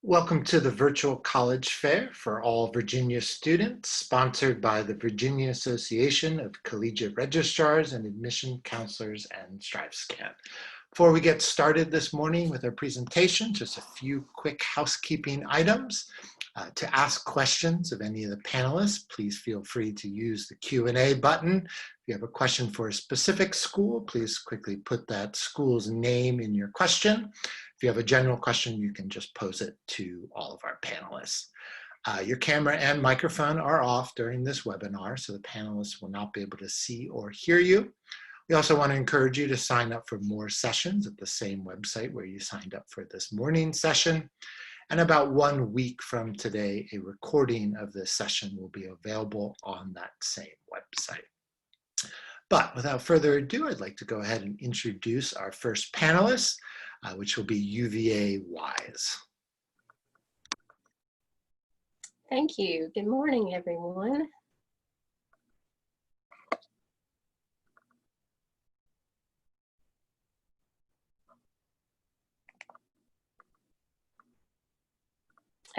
Welcome to the Virtual College Fair for all Virginia students, sponsored by the Virginia Association of Collegiate Registrars and Admission Counselors and StriveScan. Before we get started this morning with our presentation, just a few quick housekeeping items. To ask questions of any of the panelists, please feel free to use the Q&A button. If you have a question for a specific school, please quickly put that school's name in your question. If you have a general question, you can just pose it to all of our panelists. Your camera and microphone are off during this webinar, so the panelists will not be able to see or hear you. We also want to encourage you to sign up for more sessions at the same website where you signed up for this morning's session. And about 1 week from today, a recording of this session will be available on that same website. But without further ado, I'd like to go ahead and introduce our first panelist, which will be UVA WISE. Thank you. Good morning, everyone.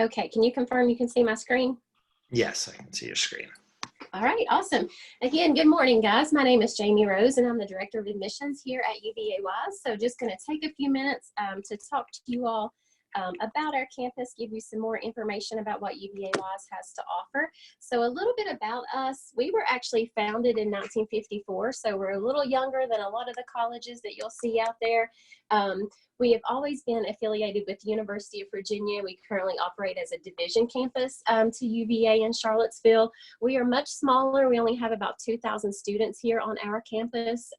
Okay, can you confirm you can see my screen? Yes, I can see your screen. All right, awesome. Again, good morning, guys. My name is Jamie Rose, and I'm the Director of Admissions here at UVA WISE. So just going to take a few minutes to talk to you all about our campus, give you some more information about what UVA WISE has to offer. So a little bit about us. We were actually founded in 1954, so we're a little younger than a lot of the colleges that you'll see out there. We have always been affiliated with the University of Virginia. We currently operate as a division campus to UVA in Charlottesville. We are much smaller. We only have about 2,000 students here on our campus,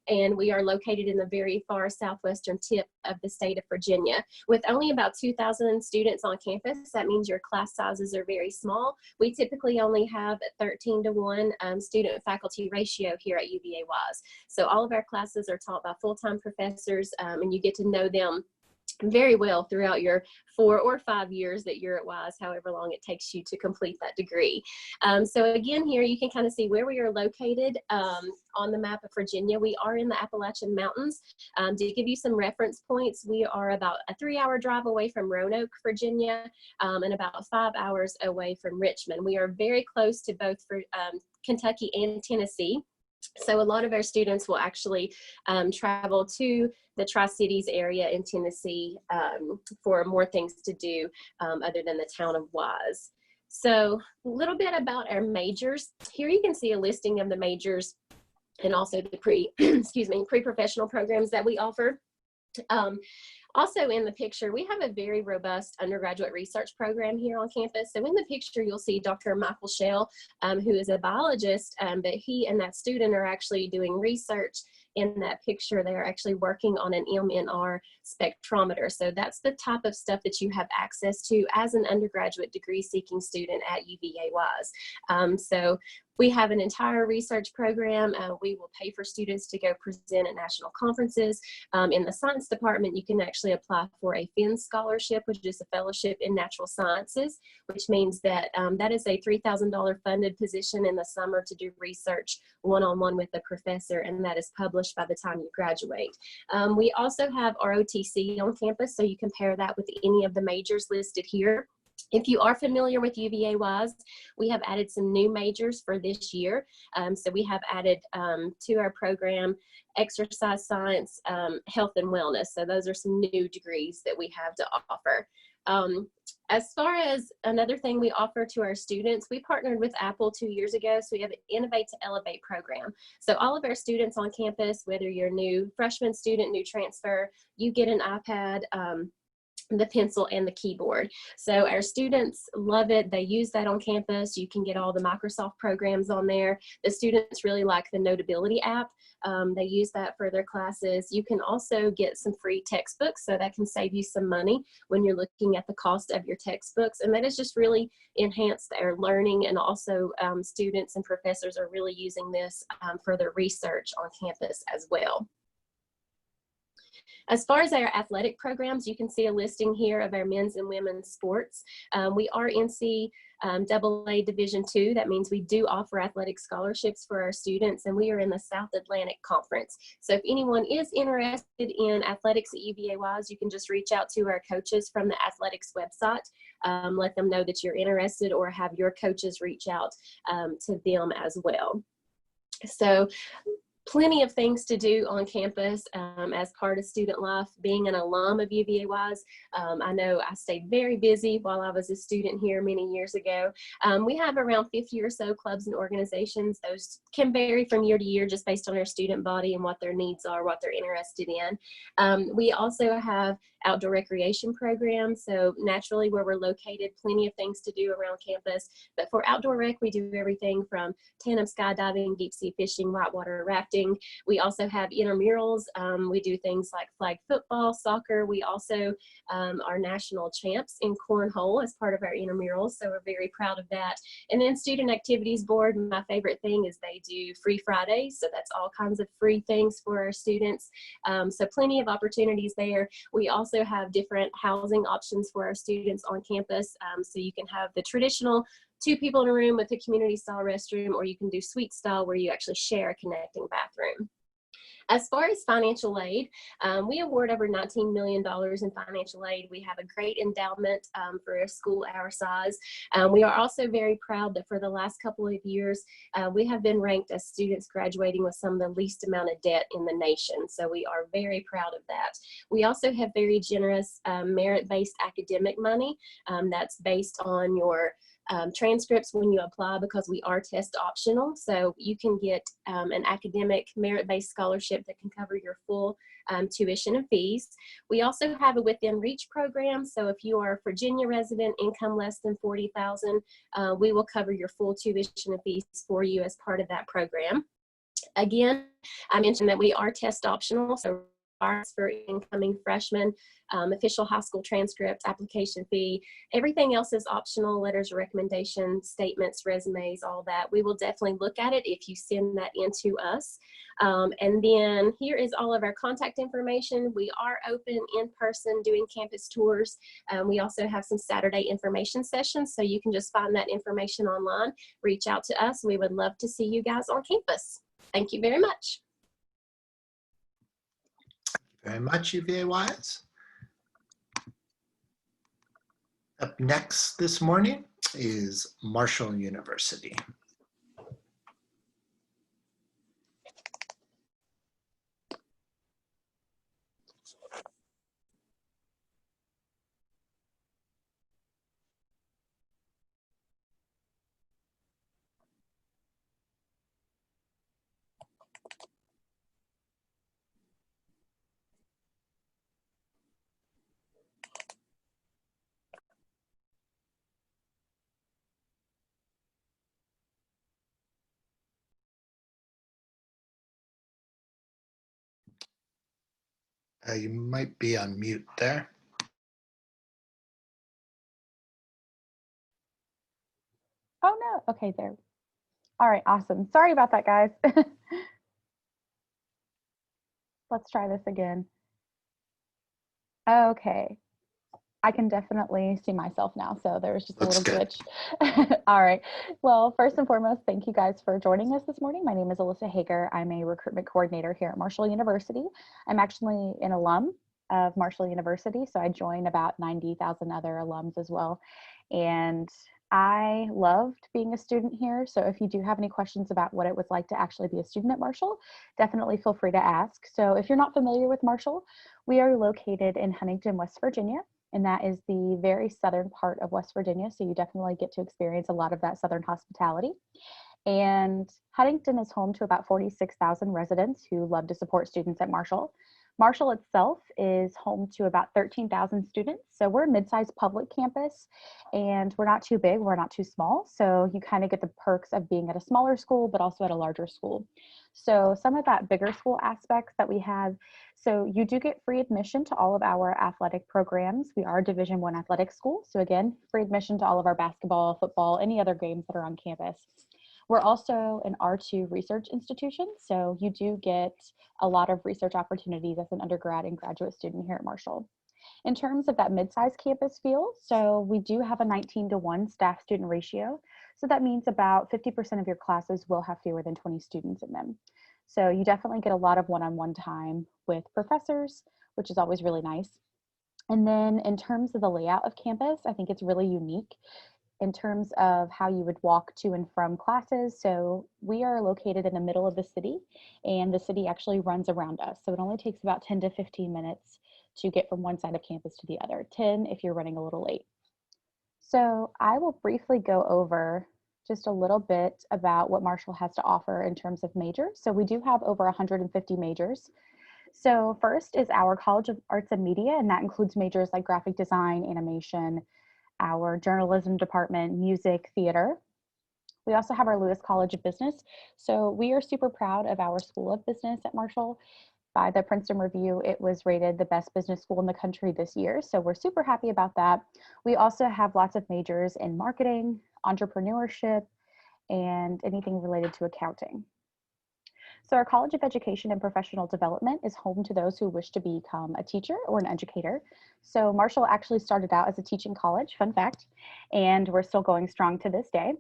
and we are located in the very far southwestern tip of the state of Virginia. With only about 2,000 students on campus, that means your class sizes are very small. We typically only have a 13-to-1 student-faculty ratio here at UVA WISE. So all of our classes are taught by full-time professors, and you get to know them very well throughout your 4 or 5 years that you're at WISE, however long it takes you to complete that degree. So again, here you can kind of see where we are located on the map of Virginia. We are in the Appalachian Mountains. To give you some reference points, we are about a 3-hour drive away from Roanoke, Virginia, and about 5 hours away from Richmond. We are very close to both Kentucky and Tennessee. So a lot of our students will actually travel to the Tri-Cities area in Tennessee for more things to do other than the town of WISE. So a little bit about our majors. Here you can see a listing of the majors and also the pre-professional programs that we offer. Also in the picture, we have a very robust undergraduate research program here on campus. So in the picture, you'll see Dr. Michael Schell, who is a biologist, but he and that student are actually doing research. In that picture, they're actually working on an MNR spectrometer. So that's the type of stuff that you have access to as an undergraduate degree seeking student at UVA WISE. So we have an entire research program. We will pay for students to go present at national conferences. In the science department, you can actually apply for a Finn scholarship, which is a fellowship in natural sciences, which means that that is a $3,000 funded position in the summer to do research one-on-one with a professor, and that is published by the time you graduate. We also have ROTC on campus, so you can pair that with any of the majors listed here. If you are familiar with UVA WISE, we have added some new majors for this year. So we have added to our program exercise science, health and wellness. So those are some new degrees that we have to offer. As far as another thing we offer to our students, we partnered with Apple 2 years ago, so we have an Innovate to Elevate program. So all of our students on campus, whether you're a new freshman student, new transfer, you get an iPad, the pencil and the keyboard. So our students love it. They use that on campus. You can get all the Microsoft programs on there. The students really like the Notability app. They use that for their classes. You can also get some free textbooks, so that can save you some money when you're looking at the cost of your textbooks. And that has just really enhanced their learning, and also students and professors are really using this for their research on campus as well. As far as our athletic programs, you can see a listing here of our men's and women's sports. We are NCAA Division II. That means we do offer athletic scholarships for our students, and we are in the South Atlantic Conference. So if anyone is interested in athletics at UVA-Wise, you can just reach out to our coaches from the athletics website. Let them know that you're interested, or have your coaches reach out to them as well. So plenty of things to do on campus as part of student life. Being an alum of UVA-Wise, I know I stayed very busy while I was a student here many years ago. We have around 50 or so clubs and organizations. Those can vary from year to year just based on our student body and what their needs are, what they're interested in. We also have outdoor recreation programs. So naturally, where we're located, plenty of things to do around campus. But for outdoor rec, we do everything from tandem skydiving, deep sea fishing, whitewater rafting. We also have intramurals. We do things like flag football, soccer. We also are national champs in cornhole as part of our intramurals. So we're very proud of that. And then Student Activities Board, my favorite thing is they do free Fridays. So that's all kinds of free things for our students. So plenty of opportunities there. We also have different housing options for our students on campus. So you can have the traditional 2 people in a room with a community style restroom, or you can do suite style where you actually share a connecting bathroom. As far as financial aid, we award over $19 million in financial aid. We have a great endowment for a school our size. We are also very proud that for the last couple of years, we have been ranked as students graduating with some of the least amount of debt in the nation. So we are very proud of that. We also have very generous merit-based academic money that's based on your transcripts when you apply, because we are test optional. So you can get an academic merit-based scholarship that can cover your full tuition and fees. We also have a Within Reach program. So if you are a Virginia resident, income less than $40,000, we will cover your full tuition and fees for you as part of that program. Again, I mentioned that we are test optional. So for incoming freshmen, official high school transcript, application fee, everything else is optional, letters of recommendation, statements, resumes, all that. We will definitely look at it if you send that in to us. And then here is all of our contact information. We are open in person doing campus tours. We also have some Saturday information sessions, so you can just find that information online, reach out to us. We would love to see you guys on campus. Thank you very much. Very much, UVA-Wise. Up next this morning is Marshall University. You might be on mute there. Oh no, okay, there. All right, awesome. Sorry about that, guys. Let's try this again. Okay, I can definitely see myself now, so there was just a little glitch. All right, well, first and foremost, thank you guys for joining us this morning. My name is Alyssa Hager. I'm a recruitment coordinator here at Marshall University. I'm actually an alum of Marshall University, so I join about 90,000 other alums as well. And I loved being a student here. So if you do have any questions about what it was like to actually be a student at Marshall, definitely feel free to ask. So if you're not familiar with Marshall, we are located in Huntington, West Virginia, and that is the very southern part of West Virginia. So you definitely get to experience a lot of that southern hospitality. And Huntington is home to about 46,000 residents who love to support students at Marshall. Marshall itself is home to about 13,000 students. So we're a mid-sized public campus, and we're not too big, we're not too small. So you kind of get the perks of being at a smaller school, but also at a larger school. So some of that bigger school aspects that we have, so you do get free admission to all of our athletic programs. We are a Division I athletic school. So again, free admission to all of our basketball, football, any other games that are on campus. We're also an R2 research institution, so you do get a lot of research opportunities as an undergrad and graduate student here at Marshall. In terms of that mid-sized campus feel, so we do have a 19-to-1 staff-student ratio. So that means about 50% of your classes will have fewer than 20 students in them. So you definitely get a lot of one-on-one time with professors, which is always really nice. And then in terms of the layout of campus, I think it's really unique in terms of how you would walk to and from classes. So we are located in the middle of the city, and the city actually runs around us. So it only takes about 10 to 15 minutes to get from one side of campus to the other, 10 if you're running a little late. So I will briefly go over just a little bit about what Marshall has to offer in terms of majors. So we do have over 150 majors. So first is our College of Arts and Media, and that includes majors like graphic design, animation, our journalism department, music, theater. We also have our Lewis College of Business. So we are super proud of our School of Business at Marshall. By the Princeton Review, it was rated the best business school in the country this year. So we're super happy about that. We also have lots of majors in marketing, entrepreneurship, and anything related to accounting. So our College of Education and Professional Development is home to those who wish to become a teacher or an educator. So Marshall actually started out as a teaching college, fun fact, and we're still going strong to this day.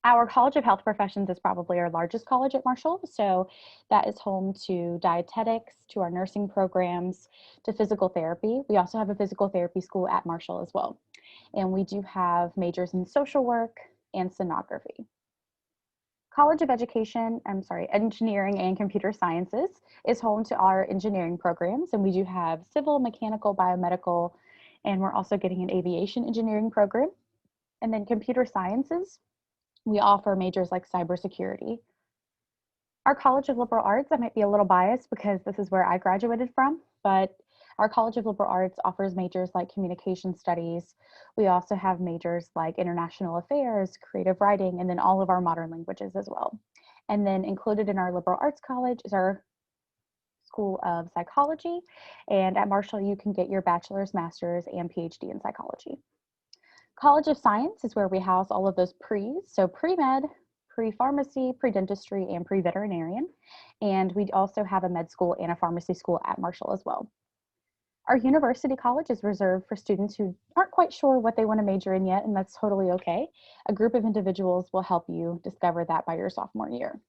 Our College of Health Professions is probably our largest college at Marshall. So that is home to dietetics, to our nursing programs, to physical therapy. We also have a physical therapy school at Marshall as well. And we do have majors in social work and sonography. College of Engineering and Computer Sciences is home to our engineering programs. And we do have civil, mechanical, biomedical, and we're also getting an aviation engineering program. And then computer sciences, we offer majors like cybersecurity. Our College of Liberal Arts, I might be a little biased because this is where I graduated from, but our College of Liberal Arts offers majors like communication studies. We also have majors like international affairs, creative writing, and then all of our modern languages as well. And then included in our liberal arts college is our School of Psychology. And at Marshall, you can get your bachelor's, master's, and PhD in psychology. College of Science is where we house all of those pre's, so pre-med, pre-pharmacy, pre-dentistry, and pre-veterinarian. And we also have a med school and a pharmacy school at Marshall as well. Our university college is reserved for students who aren't quite sure what they want to major in yet, and that's totally okay. A group of individuals will help you discover that by your sophomore year.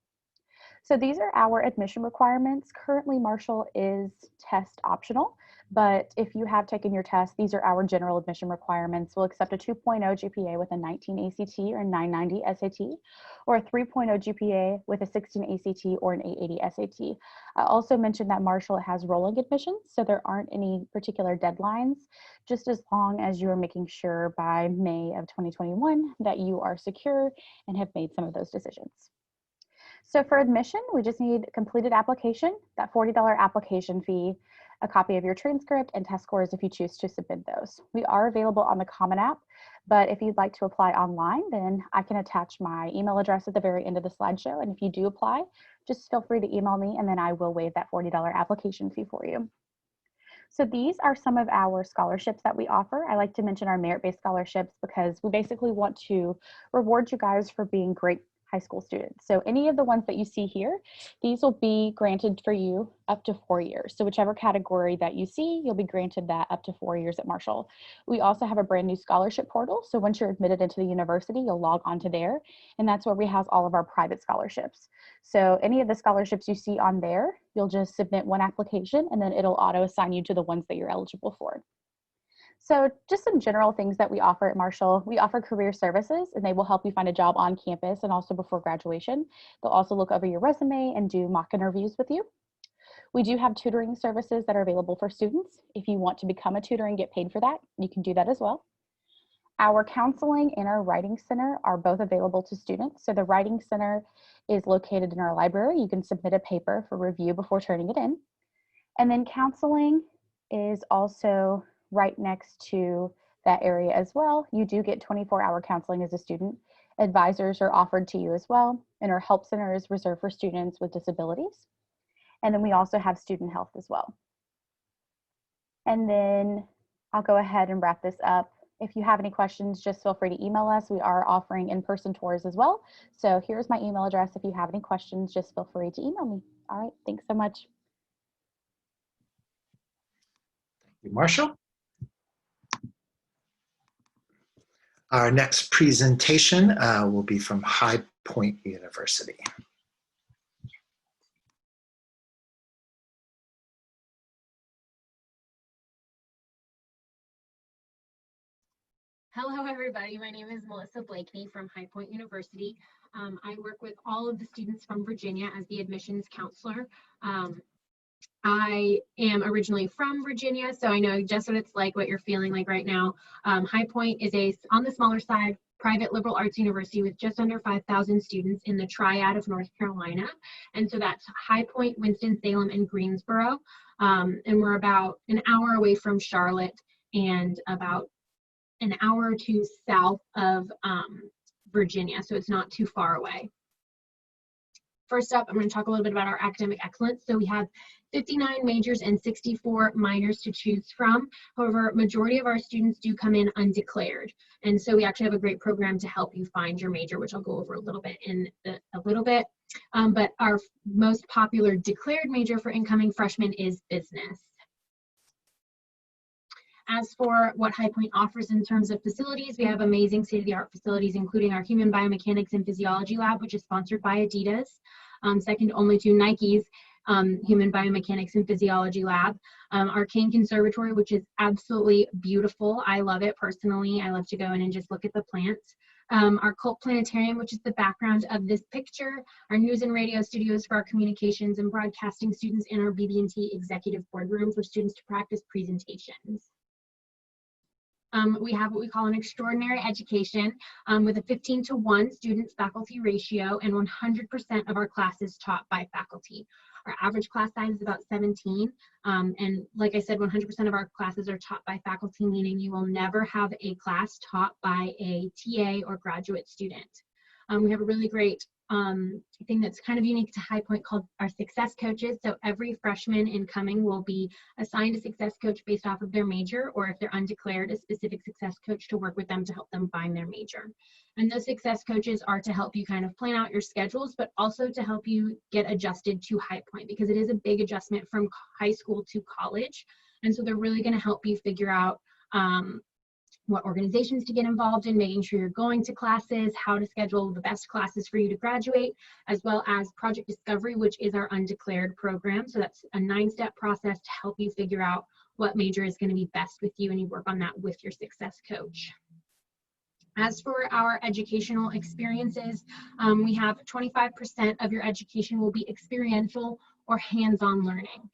So these are our admission requirements. Currently, Marshall is test optional, but if you have taken your test, these are our general admission requirements. We'll accept a 2.0 GPA with a 19 ACT or a 990 SAT, or a 3.0 GPA with a 16 ACT or an 880 SAT. I also mentioned that Marshall has rolling admissions, so there aren't any particular deadlines, just as long as you are making sure by May of 2021 that you are secure and have made some of those decisions. So for admission, we just need a completed application, that $40 application fee, a copy of your transcript, and test scores if you choose to submit those. We are available on the Common App, but if you'd like to apply online, then I can attach my email address at the very end of the slideshow. And if you do apply, just feel free to email me, and then I will waive that $40 application fee for you. So these are some of our scholarships that we offer. I like to mention our merit-based scholarships because we basically want to reward you guys for being great high school students. So any of the ones that you see here, these will be granted for you up to 4 years. So whichever category that you see, you'll be granted that up to 4 years at Marshall. We also have a brand new scholarship portal. So once you're admitted into the university, you'll log onto there, and that's where we house all of our private scholarships. So any of the scholarships you see on there, you'll just submit one application and then it'll auto assign you to the ones that you're eligible for. So just some general things that we offer at Marshall. We offer career services, and they will help you find a job on campus and also before graduation. They'll also look over your resume and do mock interviews with you. We do have tutoring services that are available for students. If you want to become a tutor and get paid for that, you can do that as well. Our counseling and our writing center are both available to students. So the writing center is located in our library. You can submit a paper for review before turning it in. And then counseling is also right next to that area as well. You do get 24-hour counseling as a student. Advisors are offered to you as well, and our help center is reserved for students with disabilities. And then we also have student health as well. And then I'll go ahead and wrap this up If you have any questions, just feel free to email us. We are offering in-person tours as well. So here's my email address. If you have any questions, just feel free to email me. All right, thanks so much. Thank you, Marshall. Our next presentation will be from High Point University. Hello, everybody. My name is Melissa Blakeney from High Point University. I work with all of the students from Virginia as the admissions counselor. I am originally from Virginia, so I know just what it's like, what you're feeling like right now. High Point is on the smaller side, private liberal arts university with just under 5,000 students in the triad of North Carolina. And so that's High Point, Winston-Salem, and Greensboro. And we're about an hour away from Charlotte and about an hour or two south of Virginia, so it's not too far away. First up, I'm going to talk a little bit about our academic excellence. So we have 59 majors and 64 minors to choose from. However, majority of our students do come in undeclared. And so we actually have a great program to help you find your major, which I'll go over a little bit but our most popular declared major for incoming freshmen is business. As for what High Point offers in terms of facilities, we have amazing state-of-the-art facilities, including our Human Biomechanics and Physiology Lab, which is sponsored by Adidas, second only to Nike's Human Biomechanics and Physiology Lab. Our King Conservatory, which is absolutely beautiful. I love it personally. I love to go in and just look at the plants. Our Cult Planetarium, which is the background of this picture, our news and radio studios for our communications and broadcasting students, and our BB&T executive boardroom for students to practice presentations. We have what we call an extraordinary education with a 15-to-1 student-faculty ratio and 100% of our classes taught by faculty. Our average class size is about 17, and like I said, 100% of our classes are taught by faculty, meaning you will never have a class taught by a TA or graduate student. We have a really great thing that's kind of unique to High Point called our success coaches. So every freshman incoming will be assigned a success coach based off of their major, or if they're undeclared, a specific success coach to work with them to help them find their major. And those success coaches are to help you kind of plan out your schedules, but also to help you get adjusted to High Point, because it is a big adjustment from high school to college. And so they're really going to help you figure out what organizations to get involved in, making sure you're going to classes, how to schedule the best classes for you to graduate, as well as Project Discovery, which is our undeclared program. So that's a 9-step process to help you figure out what major is going to be best with you, and you work on that with your success coach. As for our educational experiences, we have 25% of your education will be experiential or hands-on learning.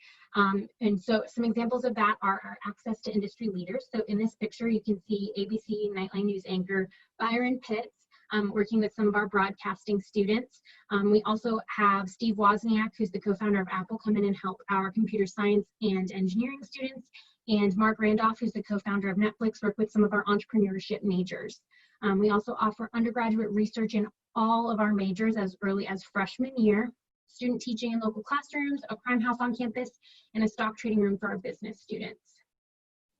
And so some examples of that are our access to industry leaders. So in this picture, you can see ABC Nightline News anchor Byron Pitts working with some of our broadcasting students. We also have Steve Wozniak, who's the co-founder of Apple, come in and help our computer science and engineering students. And Mark Randolph, who's the co-founder of Netflix, work with some of our entrepreneurship majors. We also offer undergraduate research in all of our majors as early as freshman year, student teaching in local classrooms, a crime house on campus, and a stock trading room for our business students.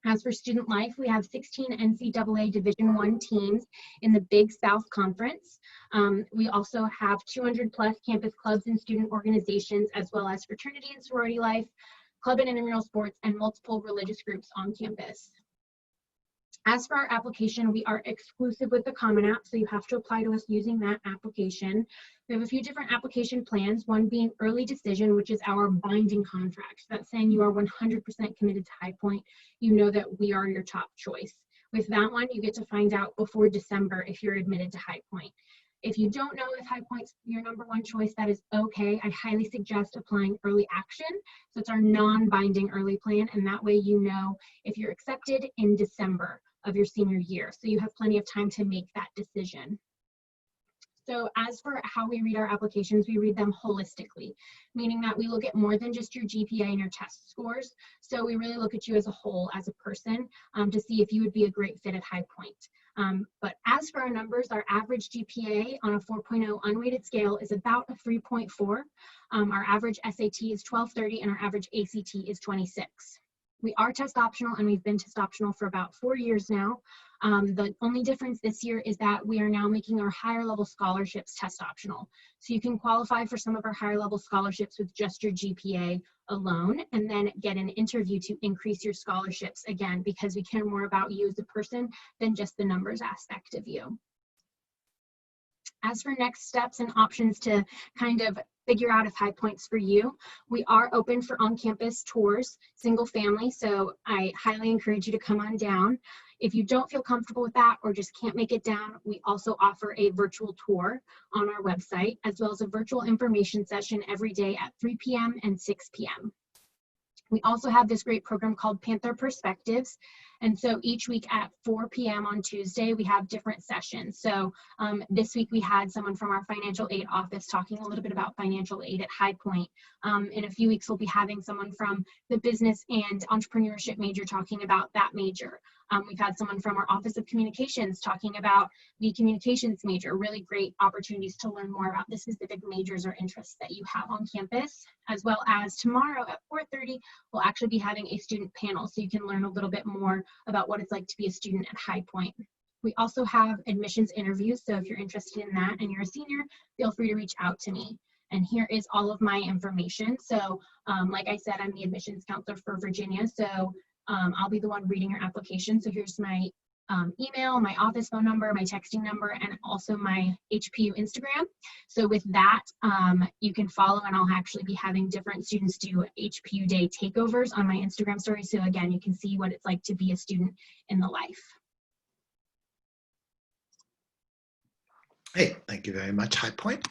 As for student life, we have 16 NCAA Division I teams in the Big South Conference. We also have 200 plus campus clubs and student organizations, as well as fraternity and sorority life, club and intramural sports, and multiple religious groups on campus. As for our application, we are exclusive with the Common App, so you have to apply to us using that application. We have a few different application plans, one being early decision, which is our binding contract. So that's saying you are 100% committed to High Point. You know that we are your top choice. With that one, you get to find out before December if you're admitted to High Point. If you don't know if High Point's your #1 choice, that is okay. I highly suggest applying early action. So it's our non-binding early plan, and that way you know if you're accepted in December of your senior year. So you have plenty of time to make that decision. So as for how we read our applications, we read them holistically, meaning that we look at more than just your GPA and your test scores. So we really look at you as a whole, as a person, to see if you would be a great fit at High Point. But as for our numbers, our average GPA on a 4.0 unweighted scale is about a 3.4. Our average SAT is 1230, and our average ACT is 26. We are test optional, and we've been test optional for about 4 years now. The only difference this year is that we are now making our higher level scholarships test optional. So you can qualify for some of our higher level scholarships with just your GPA alone, and then get an interview to increase your scholarships, again, because we care more about you as a person than just the numbers aspect of you. As for next steps and options to kind of figure out if High Point's for you, we are open for on-campus tours, single family, so I highly encourage you to come on down. If you don't feel comfortable with that or just can't make it down, we also offer a virtual tour on our website, as well as a virtual information session every day at 3 p.m. and 6 p.m. We also have this great program called Panther Perspectives. And so each week at 4 p.m. on Tuesday, we have different sessions. So this week we had someone from our financial aid office talking a little bit about financial aid at High Point. In a few weeks, we'll be having someone from the business and entrepreneurship major talking about that major. We've had someone from our Office of Communications talking about the communications major. Really great opportunities to learn more about the specific majors or interests that you have on campus, as well as tomorrow at 4:30, we'll actually be having a student panel, so you can learn a little bit more about what it's like to be a student at High Point. We also have admissions interviews, so if you're interested in that and you're a senior, feel free to reach out to me. And here is all of my information. So like I said, I'm the admissions counselor for Virginia, so I'll be the one reading your application. So here's my email, my office phone number, my texting number, and also my HPU Instagram. So with that, you can follow, and I'll actually be having different students do HPU Day takeovers on my Instagram story. So again, you can see what it's like to be a student in the life. Hey, thank you very much, High Point.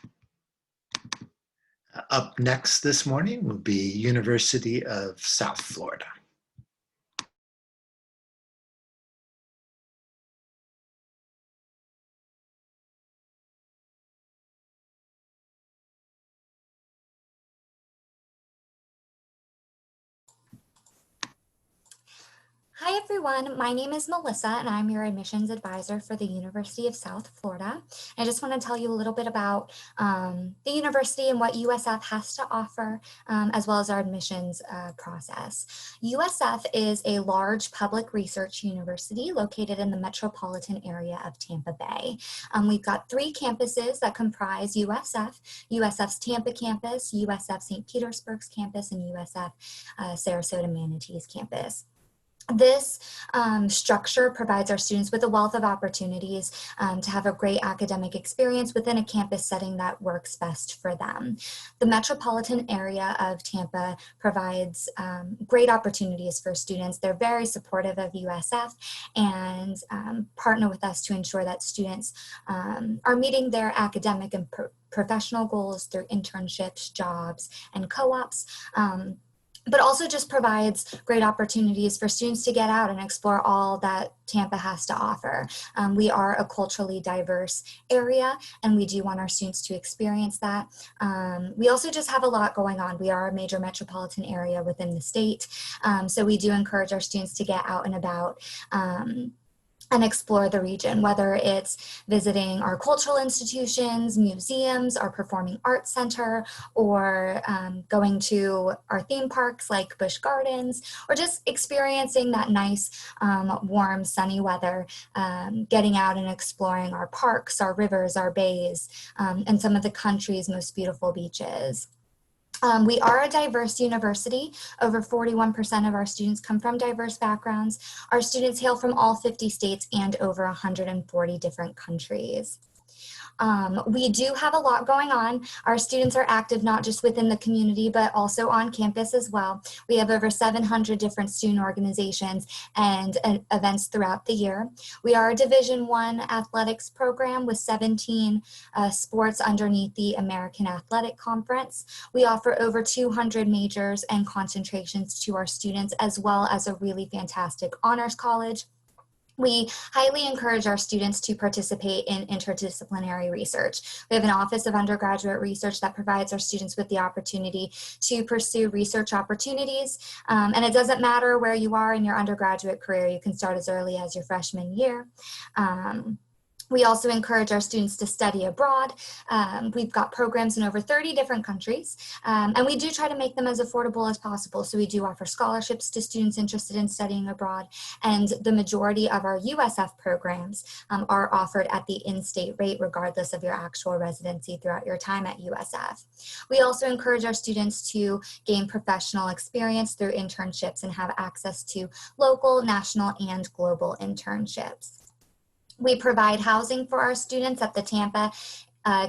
Up next this morning will be University of South Florida. Hi everyone, my name is Melissa and I'm your admissions advisor for the University of South Florida. I just want to tell you a little bit about the university and what USF has to offer, as well as our admissions process. USF is a large public research university located in the metropolitan area of Tampa Bay. We've got 3 campuses that comprise USF, USF's Tampa campus, USF St. Petersburg's campus, and USF Sarasota Manatee's campus. This structure provides our students with a wealth of opportunities to have a great academic experience within a campus setting that works best for them. The metropolitan area of Tampa provides great opportunities for students. They're very supportive of USF and partner with us to ensure that students are meeting their academic and professional goals through internships, jobs, and co-ops. But also just provides great opportunities for students to get out and explore all that Tampa has to offer. We are a culturally diverse area, and we do want our students to experience that. We also just have a lot going on. We are a major metropolitan area within the state, so we do encourage our students to get out and about and explore the region, whether it's visiting our cultural institutions, museums, our performing arts center, or going to our theme parks like Busch Gardens, or just experiencing that nice, warm, sunny weather, getting out and exploring our parks, our rivers, our bays, and some of the country's most beautiful beaches. We are a diverse university. Over 41% of our students come from diverse backgrounds. Our students hail from all 50 states and over 140 different countries. We do have a lot going on. Our students are active not just within the community, but also on campus as well. We have over 700 different student organizations and events throughout the year. We are a Division I athletics program with 17 sports underneath the American Athletic Conference. We offer over 200 majors and concentrations to our students, as well as a really fantastic honors college. We highly encourage our students to participate in interdisciplinary research. We have an Office of Undergraduate Research that provides our students with the opportunity to pursue research opportunities. And it doesn't matter where you are in your undergraduate career. You can start as early as your freshman year. We also encourage our students to study abroad. We've got programs in over 30 different countries, and we do try to make them as affordable as possible. So we do offer scholarships to students interested in studying abroad, and the majority of our USF programs are offered at the in-state rate, regardless of your actual residency throughout your time at USF. We also encourage our students to gain professional experience through internships and have access to local, national, and global internships. We provide housing for our students at the Tampa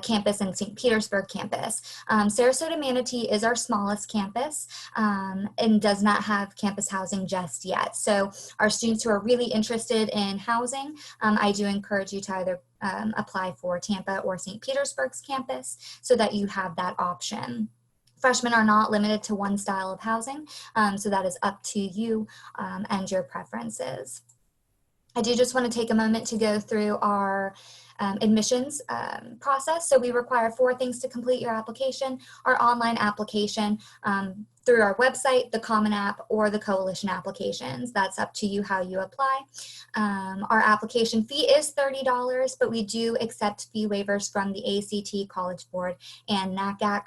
campus and St. Petersburg campus. Sarasota Manatee is our smallest campus and does not have campus housing just yet. So our students who are really interested in housing, I do encourage you to either apply for Tampa or St. Petersburg's campus so that you have that option. Freshmen are not limited to one style of housing, so that is up to you and your preferences. I do just want to take a moment to go through our admissions process. So we require 4 things to complete your application: our online application through our website, the Common App, or the Coalition applications. That's up to you how you apply. Our application fee is $30, but we do accept fee waivers from the ACT, College Board, and NACAC.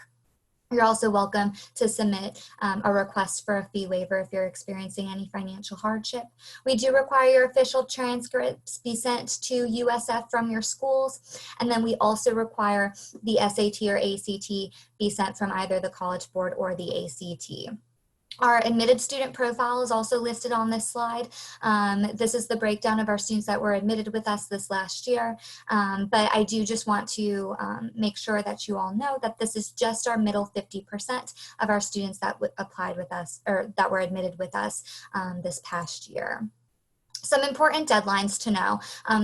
You're also welcome to submit a request for a fee waiver if you're experiencing any financial hardship. We do require your official transcripts be sent to USF from your schools. And then we also require the SAT or ACT be sent from either the College Board or the ACT. Our admitted student profile is also listed on this slide. This is the breakdown of our students that were admitted with us this last year. But I do just want to make sure that you all know that this is just our middle 50% of our students that applied with us or that were admitted with us this past year. Some important deadlines to know.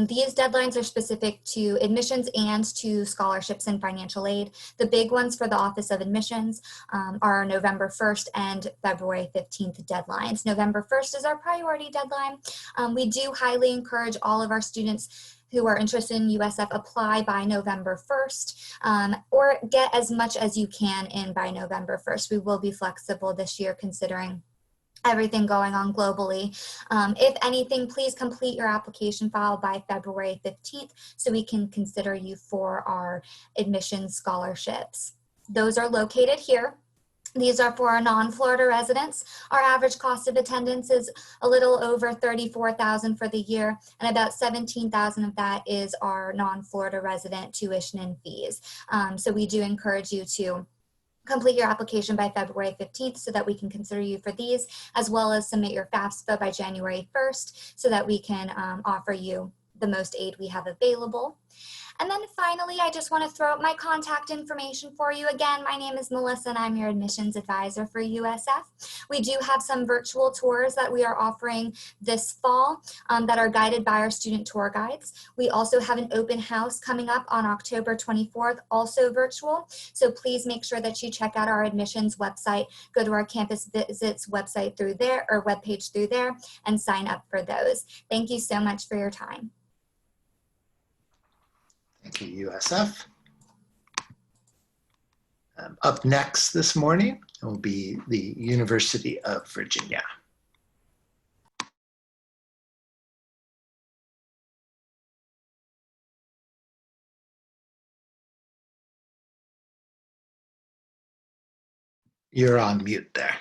These deadlines are specific to admissions and to scholarships and financial aid. The big ones for the Office of Admissions are November 1st and February 15th deadlines. November 1st is our priority deadline. We do highly encourage all of our students who are interested in USF apply by November 1st or get as much as you can in by November 1st. We will be flexible this year considering everything going on globally. If anything, please complete your application file by February 15th so we can consider you for our admissions scholarships. Those are located here. These are for our non-Florida residents. Our average cost of attendance is a little over $34,000 for the year, and about $17,000 of that is our non-Florida resident tuition and fees. So we do encourage you to complete your application by February 15th so that we can consider you for these, as well as submit your FAFSA by January 1st so that we can offer you the most aid we have available. And then finally, I just want to throw out my contact information for you. Again, my name is Melissa and I'm your admissions advisor for USF. We do have some virtual tours that we are offering this fall that are guided by our student tour guides. We also have an open house coming up on October 24th, also virtual. So please make sure that you check out our admissions website, go to our campus visits website through there or webpage through there and sign up for those. Thank you so much for your time. Thank you, USF. Up next this morning will be the University of Virginia. You're on mute there.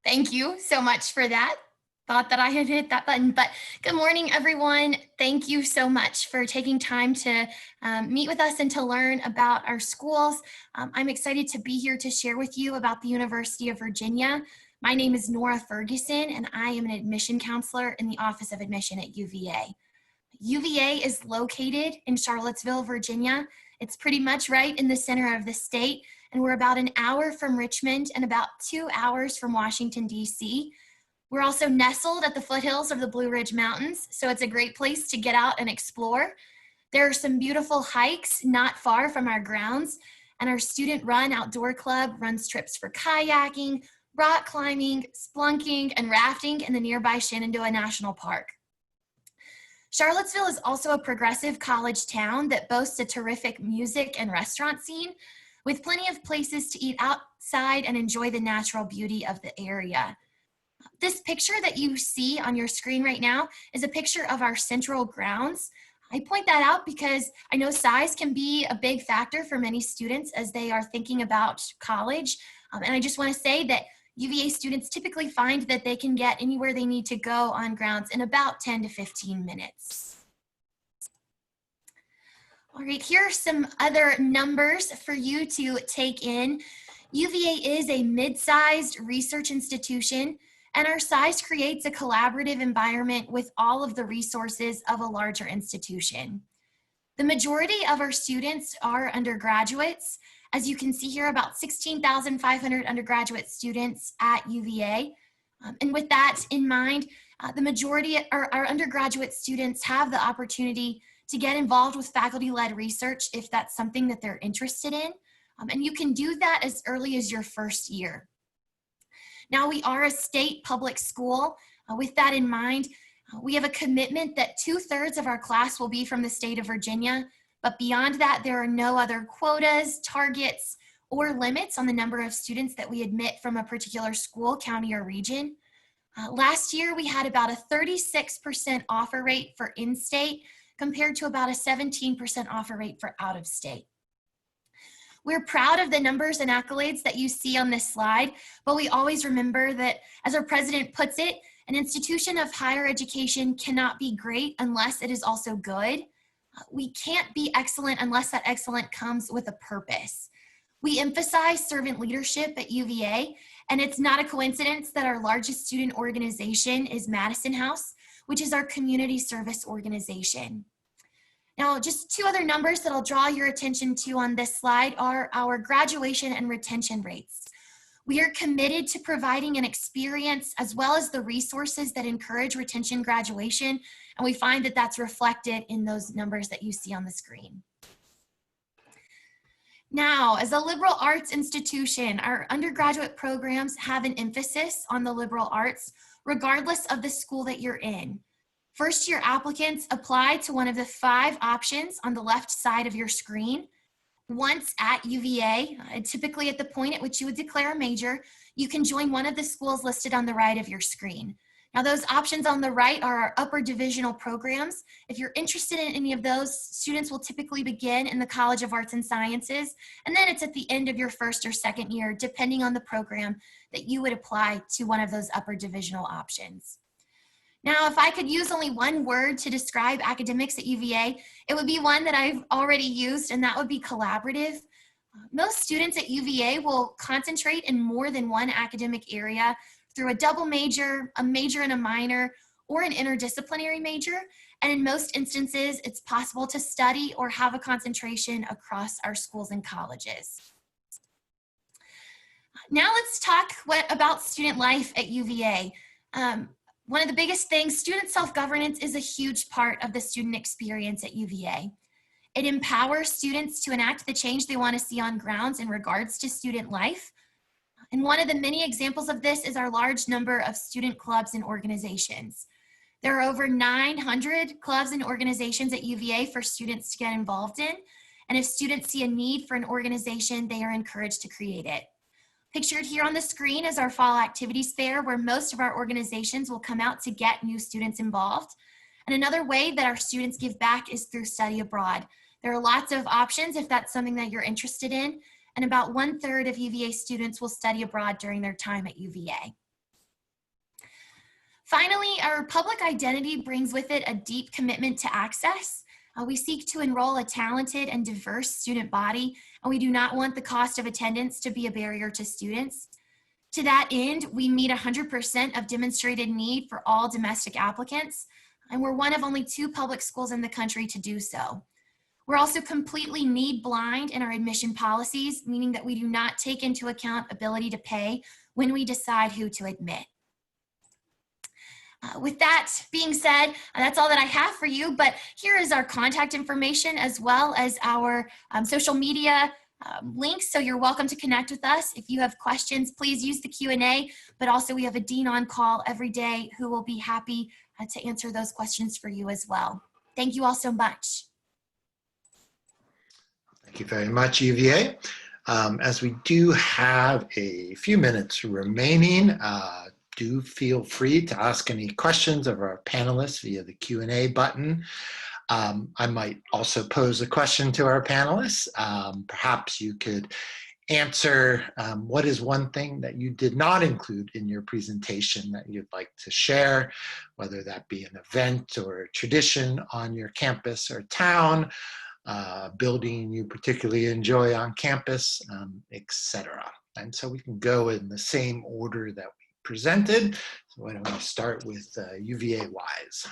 Thank you so much for that. Thought that I had hit that button, but good morning, everyone. Thank you so much for taking time to meet with us and to learn about our schools. I'm excited to be here to share with you about the University of Virginia. My name is Nora Ferguson, and I am an admission counselor in the Office of Admission at UVA. UVA is located in Charlottesville, Virginia. It's pretty much right in the center of the state, and we're about an hour from Richmond and about 2 hours from Washington, D.C. We're also nestled at the foothills of the Blue Ridge Mountains, so it's a great place to get out and explore. There are some beautiful hikes not far from our grounds, and our student-run outdoor club runs trips for kayaking, rock climbing, splunking, and rafting in the nearby Shenandoah National Park. Charlottesville is also a progressive college town that boasts a terrific music and restaurant scene, with plenty of places to eat outside and enjoy the natural beauty of the area. This picture that you see on your screen right now is a picture of our central grounds. I point that out because I know size can be a big factor for many students as they are thinking about college. And I just want to say that UVA students typically find that they can get anywhere they need to go on grounds in about 10 to 15 minutes. All right, here are some other numbers for you to take in. UVA is a mid-sized research institution, and our size creates a collaborative environment with all of the resources of a larger institution. The majority of our students are undergraduates. As you can see here, about 16,500 undergraduate students at UVA. And with that in mind, the majority of our undergraduate students have the opportunity to get involved with faculty-led research if that's something that they're interested in. And you can do that as early as your first year. Now, we are a state public school. With that in mind, we have a commitment that 2/3 of our class will be from the state of Virginia, but beyond that, there are no other quotas, targets, or limits on the number of students that we admit from a particular school, county, or region. Last year, we had about a 36% offer rate for in-state compared to about a 17% offer rate for out-of-state. We're proud of the numbers and accolades that you see on this slide, but we always remember that, as our president puts it, an institution of higher education cannot be great unless it is also good. We can't be excellent unless that excellence comes with a purpose. We emphasize servant leadership at UVA, and it's not a coincidence that our largest student organization is Madison House, which is our community service organization. Now, just two other numbers that I'll draw your attention to on this slide are our graduation and retention rates. We are committed to providing an experience as well as the resources that encourage retention graduation, and we find that that's reflected in those numbers that you see on the screen. Now, as a liberal arts institution, our undergraduate programs have an emphasis on the liberal arts, regardless of the school that you're in. First-year applicants apply to one of the 5 options on the left side of your screen. Once at UVA, typically at the point at which you would declare a major, you can join one of the schools listed on the right of your screen. Now, those options on the right are our upper divisional programs. If you're interested in any of those, students will typically begin in the College of Arts and Sciences, and then it's at the end of your first or second year, depending on the program that you would apply to one of those upper divisional options. Now, if I could use only one word to describe academics at UVA, it would be one that I've already used, and that would be collaborative. Most students at UVA will concentrate in more than one academic area through a double major, a major and a minor, or an interdisciplinary major. And in most instances, it's possible to study or have a concentration across our schools and colleges. Now let's talk about student life at UVA. One of the biggest things, student self-governance is a huge part of the student experience at UVA. It empowers students to enact the change they want to see on grounds in regards to student life. And one of the many examples of this is our large number of student clubs and organizations. There are over 900 clubs and organizations at UVA for students to get involved in. And if students see a need for an organization, they are encouraged to create it. Pictured here on the screen is our fall activities fair, where most of our organizations will come out to get new students involved. And another way that our students give back is through study abroad. There are lots of options if that's something that you're interested in, and about 1/3 of UVA students will study abroad during their time at UVA. Finally, our public identity brings with it a deep commitment to access. We seek to enroll a talented and diverse student body, and we do not want the cost of attendance to be a barrier to students. To that end, we meet 100% of demonstrated need for all domestic applicants, and we're one of only 2 public schools in the country to do so. We're also completely need blind in our admission policies, meaning that we do not take into account ability to pay when we decide who to admit. With that being said, that's all that I have for you, but here is our contact information as well as our social media links, so you're welcome to connect with us. If you have questions, please use the Q&A, but also we have a dean on call every day who will be happy to answer those questions for you as well. Thank you all so much. Thank you very much, UVA. As we do have a few minutes remaining do feel free to ask any questions of our panelists via the Q&A button. I might also pose a question to our panelists. Perhaps you could answer what is one thing that you did not include in your presentation that you'd like to share, whether that be an event or a tradition on your campus or town, building you particularly enjoy on campus, etc. And so we can go in the same order that we presented. So why don't we start with UVA Wise?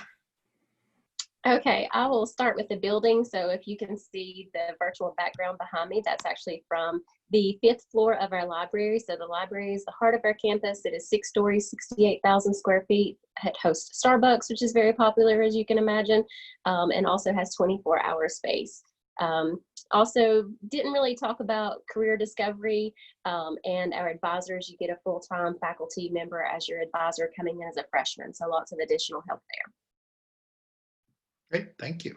Okay, I will start with the building. So if you can see the virtual background behind me, that's actually from the 5th floor of our library. So the library is the heart of our campus. It is 6 stories, 68,000 square feet. It hosts Starbucks, which is very popular, as you can imagine, and also has 24-hour space. Also, didn't really talk about career discovery and our advisors. You get a full-time faculty member as your advisor coming in as a freshman. So lots of additional help there. Great, thank you.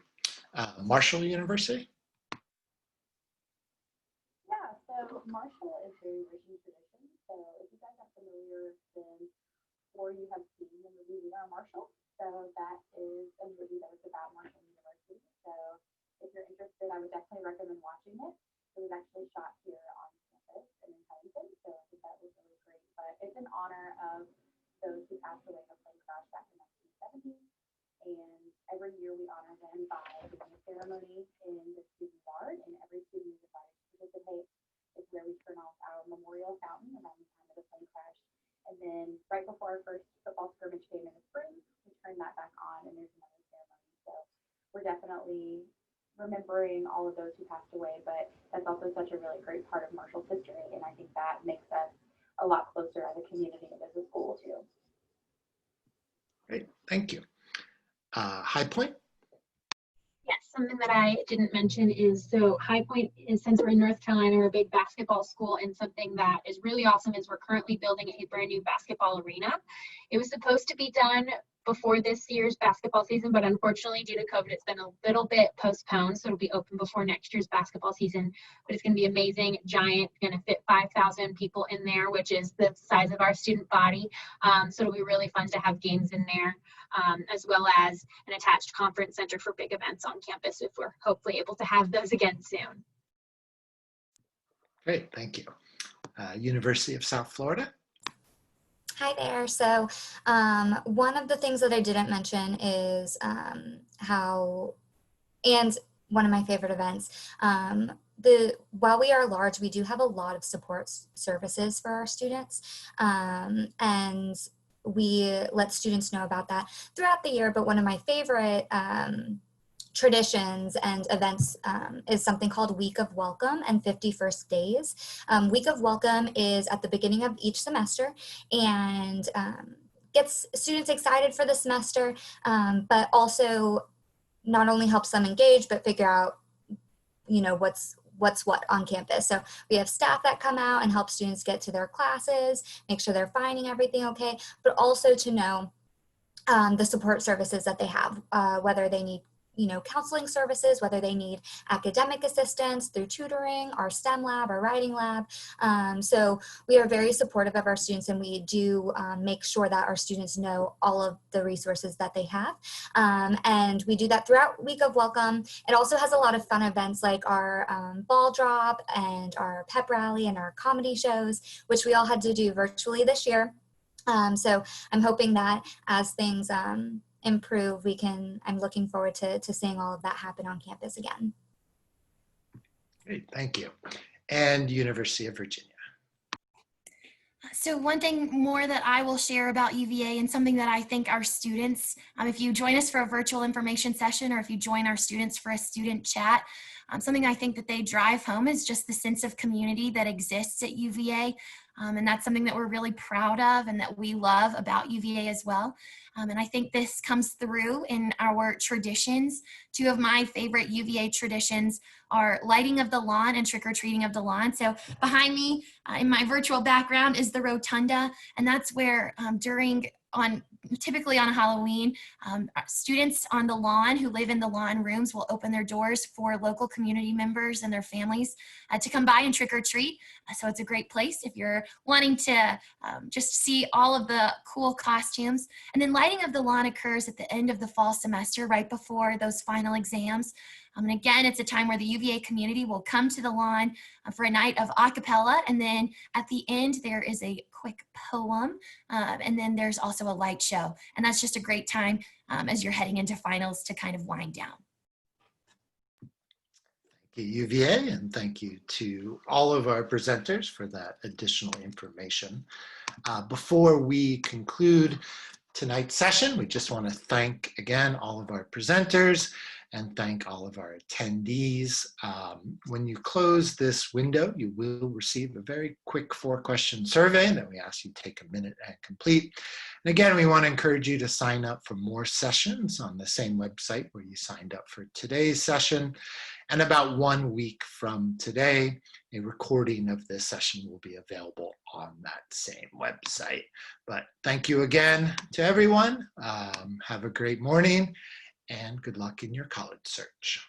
Marshall University? Yeah, so Marshall is very rich in tradition. So if you guys are familiar, then or you have seen the movie We Are Marshall. So that is a movie that is about Marshall University. So if you're interested, I would definitely recommend watching it. It was actually shot here on campus and in Huntington, so I think that was really great. But it's in honor of those who passed away in a plane crash back in 1970. And every year we honor them by doing a ceremony in the student yard, and every student is invited to participate. It's where we turn off our memorial fountain around the time of the plane crash. And then right before our first football scrimmage game in the spring, we turn that back on and there's another ceremony. So we're definitely remembering all of those who passed away, but that's also such a really great part of Marshall's history. And I think that makes us a lot closer as a community and as a school too. Great, thank you. High Point? Yes, something that I didn't mention is, so High Point is, since we're in North Carolina, we're a big basketball school, and something that is really awesome is we're currently building a brand new basketball arena. It was supposed to be done before this year's basketball season, but unfortunately due to COVID, it's been a little bit postponed, so it'll be open before next year's basketball season. But it's gonna be amazing, giant, gonna fit 5,000 people in there, which is the size of our student body. So it'll be really fun to have games in there, as well as an attached conference center for big events on campus if we're hopefully able to have those again soon. Great, thank you. University of South Florida? Hi there. So one of the things that I didn't mention is how, and one of my favorite events, while we are large, we do have a lot of support services for our students, and we let students know about that throughout the year. But one of my favorite traditions and events is something called Week of Welcome and 51st Days. Week of Welcome is at the beginning of each semester and gets students excited for the semester, but also not only helps them engage, but figure out, you know, what's what on campus. So we have staff that come out and help students get to their classes, make sure they're finding everything okay, but also to know the support services that they have, whether they need, you know, counseling services, whether they need academic assistance through tutoring, our STEM lab, our writing lab. So we are very supportive of our students, and we do make sure that our students know all of the resources that they have. And we do that throughout Week of Welcome. It also has a lot of fun events like our ball drop and our pep rally and our comedy shows, which we all had to do virtually this year. So I'm hoping that as things improve, I'm looking forward to seeing all of that happen on campus again. Great, thank you. And University of Virginia. So one thing more that I will share about UVA, and something that I think our students, if you join us for a virtual information session, or if you join our students for a student chat, something I think that they drive home is just the sense of community that exists at UVA. And that's something that we're really proud of and that we love about UVA as well. And I think this comes through in our traditions. Two of my favorite UVA traditions are lighting of the lawn and trick-or-treating of the lawn. So behind me in my virtual background is the rotunda, and that's where on typically on Halloween, students on the lawn who live in the lawn rooms will open their doors for local community members and their families to come by and trick or treat. So it's a great place if you're wanting to just see all of the cool costumes. And then lighting of the lawn occurs at the end of the fall semester, right before those final exams. And again, it's a time where the UVA community will come to the lawn for a night of a cappella. And then at the end, there is a quick poem. And then there's also a light show. And that's just a great time as you're heading into finals to kind of wind down. Thank you, UVA, and thank you to all of our presenters for that additional information. Before we conclude tonight's session, we just want to thank again all of our presenters and thank all of our attendees. When you close this window, you will receive a very quick 4-question survey that we ask you to take a minute and complete. And again, we want to encourage you to sign up for more sessions on the same website where you signed up for today's session. And about 1 week from today, a recording of this session will be available on that same website. But thank you again to everyone. Have a great morning and good luck in your college search.